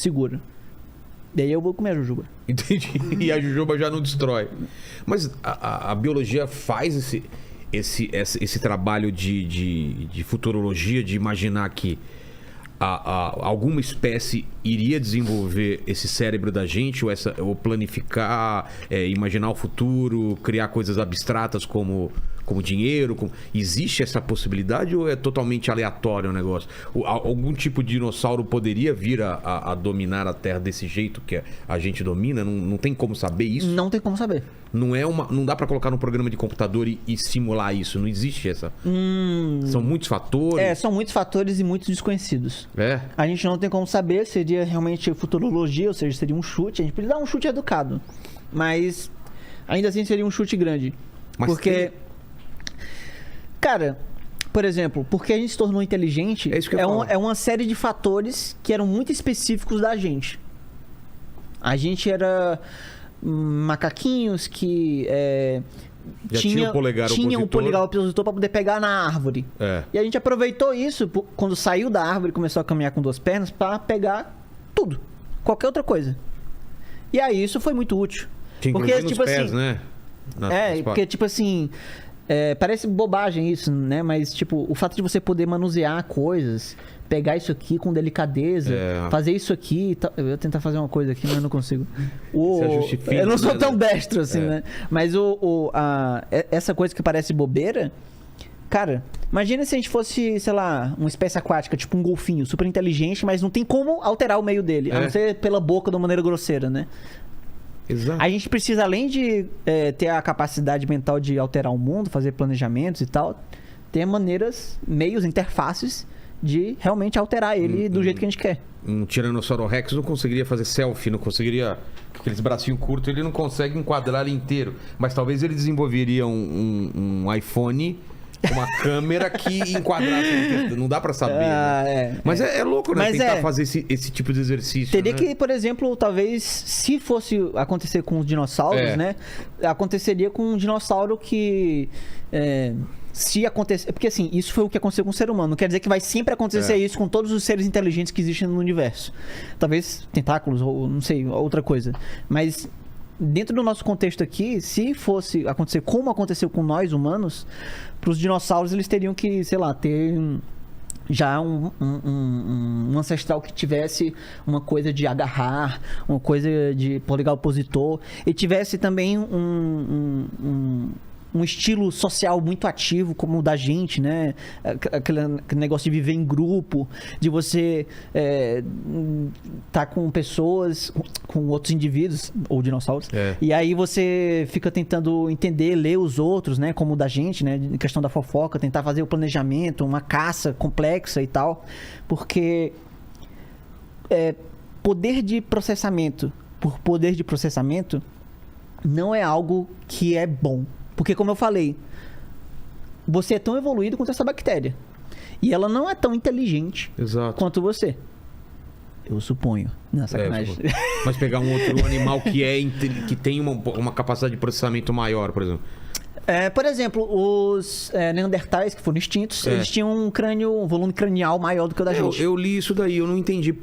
seguro. Daí eu vou comer a jujuba. Entendi. E a jujuba já não destrói. Mas a biologia faz esse trabalho de futurologia, de imaginar que alguma espécie iria desenvolver esse cérebro da gente, ou planificar, imaginar o futuro, criar coisas abstratas como dinheiro. Existe essa possibilidade ou é totalmente aleatório o negócio? Algum tipo de dinossauro poderia vir a dominar a Terra desse jeito que a gente domina? Não tem como saber isso? Não tem como saber. Não dá pra colocar num programa de computador e simular isso. Não existe essa. São muitos fatores. São muitos fatores e muitos desconhecidos. A gente não tem como saber. Seria realmente futurologia, ou seja, seria um chute. A gente poderia dar um chute educado, mas ainda assim seria um chute grande. Porque cara, por exemplo, porque a gente se tornou inteligente, é uma série de fatores que eram muito específicos da gente. A gente era macaquinhos que tinha o polegar opositor para poder pegar na árvore. E a gente aproveitou isso quando saiu da árvore e começou a caminhar com 2 pernas para pegar tudo, qualquer outra coisa. E aí isso foi muito útil. Porque tipo pés, assim, né? Porque tipo assim, parece bobagem isso, né? Mas, tipo, o fato de você poder manusear coisas, pegar isso aqui com delicadeza, fazer isso aqui... Eu ia tentar fazer uma coisa aqui, mas eu não consigo. Eu não sou tão destro, assim, né? Mas essa coisa que parece bobeira... Cara, imagina se a gente fosse, sei lá, uma espécie aquática, tipo um golfinho, super inteligente, mas não tem como alterar o meio dele, a não ser pela boca de uma maneira grosseira, né? Exato. A gente precisa, além de ter a capacidade mental de alterar o mundo, fazer planejamentos e tal, ter maneiras, meios, interfaces de realmente alterar ele do jeito que a gente quer. Um Tiranossauro Rex não conseguiria fazer selfie, não conseguiria... Aqueles bracinhos curtos, ele não consegue enquadrar ele inteiro. Mas talvez ele desenvolveria um iPhone... uma câmera que enquadrasse. Não dá pra saber, né? Mas é louco, né? Tentar fazer esse tipo de exercício. Teria que, por exemplo, talvez, se fosse acontecer com os dinossauros, né? Aconteceria com um dinossauro que... se acontecer... Porque, assim, isso foi o que aconteceu com o ser humano. Não quer dizer que vai sempre acontecer isso com todos os seres inteligentes que existem no universo. Talvez tentáculos ou, não sei, outra coisa. Mas... dentro do nosso contexto aqui, se fosse acontecer como aconteceu com nós humanos, para os dinossauros eles teriam que, sei lá, ter já um ancestral que tivesse uma coisa de agarrar, uma coisa de polegar opositor, e tivesse também um estilo social muito ativo como o da gente, né? Aquele negócio de viver em grupo, de você tá com pessoas, com outros indivíduos, ou dinossauros, e aí você fica tentando entender, ler os outros, né? Como o da gente, né? Em questão da fofoca, tentar fazer o planejamento, uma caça complexa e tal, porque poder de processamento por poder de processamento não é algo que é bom. Porque, como eu falei, você é tão evoluído quanto essa bactéria. E ela não é tão inteligente quanto você. Eu suponho. Não, sacanagem. Mas pegar um outro animal que tem uma capacidade de processamento maior, por exemplo. Por exemplo, os neandertais que foram extintos, eles tinham um volume cranial maior do que o da gente. Eu li isso daí, eu não entendi.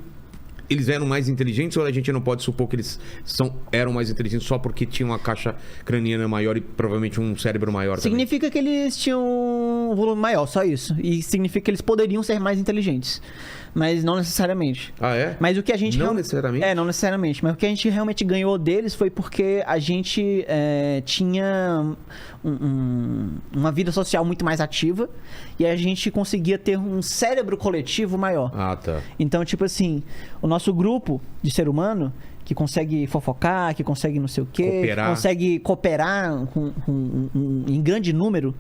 Eles eram mais inteligentes ou a gente não pode supor que eles eram mais inteligentes só porque tinham uma caixa craniana maior e provavelmente um cérebro maior significa também? Que eles tinham um volume maior, só isso. E significa que eles poderiam ser mais inteligentes. Mas não necessariamente. Mas o que a gente... Não necessariamente? Não necessariamente. Mas o que a gente realmente ganhou deles foi porque a gente tinha uma vida social muito mais ativa e a gente conseguia ter um cérebro coletivo maior. Então, tipo assim, o nosso grupo de ser humano que consegue fofocar, que consegue não sei o quê, que consegue cooperar em grande número,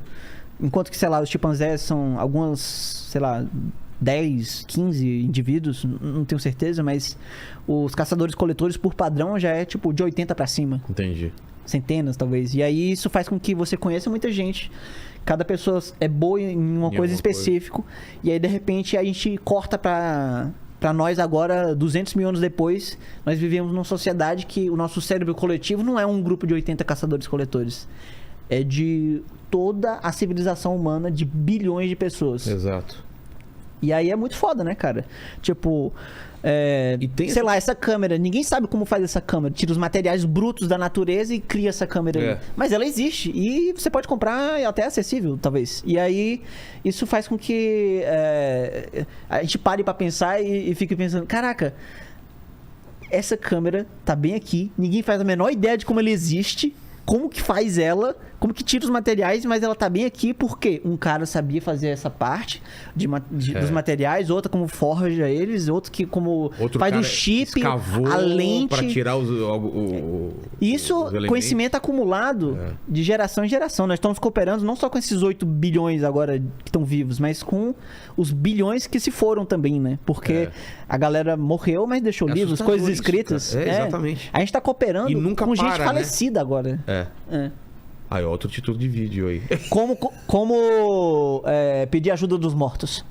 enquanto que, sei lá, os chimpanzés são algumas, sei lá, 10, 15 indivíduos, não tenho certeza, mas os caçadores-coletores, por padrão, já é tipo de 80 pra cima. Entendi. Centenas, talvez. E aí isso faz com que você conheça muita gente. Cada pessoa é boa em uma coisa específica. E aí, de repente, a gente corta pra nós agora, 200 mil anos depois, nós vivemos numa sociedade que o nosso cérebro coletivo não é um grupo de 80 caçadores-coletores. É de toda a civilização humana de bilhões de pessoas. Exato. E aí é muito foda, né, cara? Tipo, sei lá, essa câmera, ninguém sabe como faz essa câmera. Tira os materiais brutos da natureza e cria essa câmera aí. Mas ela existe e você pode comprar, é até acessível, talvez. E aí, isso faz com que a gente pare pra pensar e fique pensando, caraca, essa câmera tá bem aqui, ninguém faz a menor ideia de como ela existe, como que faz ela, como que tira os materiais, mas ela tá bem aqui porque um cara sabia fazer essa parte dos materiais, outro como forja eles, outro que como faz o chip, a lente. Pra tirar Isso, conhecimento acumulado de geração em geração. Nós estamos cooperando não só com esses 8 bilhões agora que estão vivos, mas com os bilhões que se foram também, né? Porque a galera morreu, mas deixou livros, coisas escritas. Exatamente. A gente tá cooperando com gente falecida agora. Aí, outro título de vídeo aí. Como pedir ajuda dos mortos.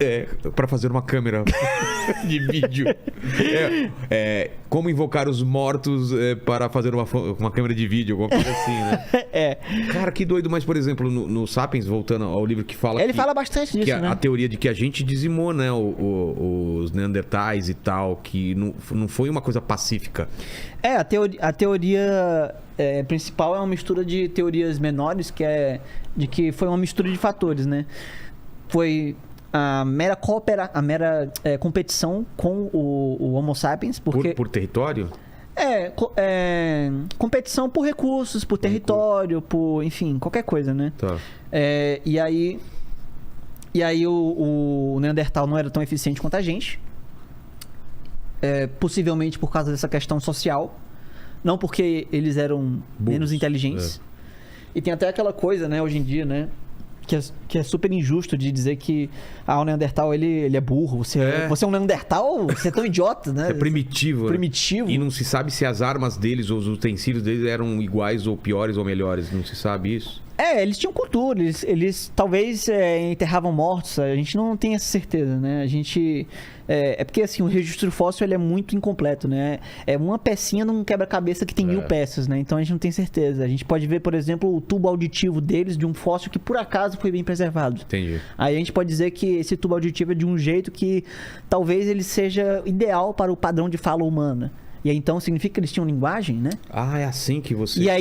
Pra fazer uma câmera de vídeo. Como invocar os mortos para fazer uma câmera de vídeo, alguma coisa assim, né? Cara, que doido. Mas, por exemplo, no Sapiens, voltando ao livro que fala... Ele fala bastante disso, né? A teoria de que a gente dizimou, né? Os Neandertais e tal, que não foi uma coisa pacífica. A teoria principal é uma mistura de teorias menores, de que foi uma mistura de fatores, né? Foi a mera competição com o Homo sapiens, porque... Por território? Competição por recursos, por território, por, enfim, qualquer coisa, né? Tá. E aí o Neandertal não era tão eficiente quanto a gente. Possivelmente por causa dessa questão social. Não porque eles eram menos inteligentes. E tem até aquela coisa, né, hoje em dia, né? Que é super injusto de dizer que o Neandertal, ele é burro. Você é um Neandertal? Você é tão idiota, né? É primitivo. Primitivo. Né? E não se sabe se as armas deles ou os utensílios deles eram iguais ou piores ou melhores. Não se sabe isso. Eles tinham cultura. Eles talvez enterravam mortos. A gente não tem essa certeza, né? A gente... porque, assim, o registro fóssil ele é muito incompleto, né? É uma pecinha num quebra-cabeça que tem 1000 peças, né? Então a gente não tem certeza. A gente pode ver, por exemplo, o tubo auditivo deles de um fóssil que, por acaso, foi bem preservado. Entendi. Aí a gente pode dizer que esse tubo auditivo é de um jeito que talvez ele seja ideal para o padrão de fala humana. E aí, então, significa que eles tinham linguagem, né? É assim que você... E aí,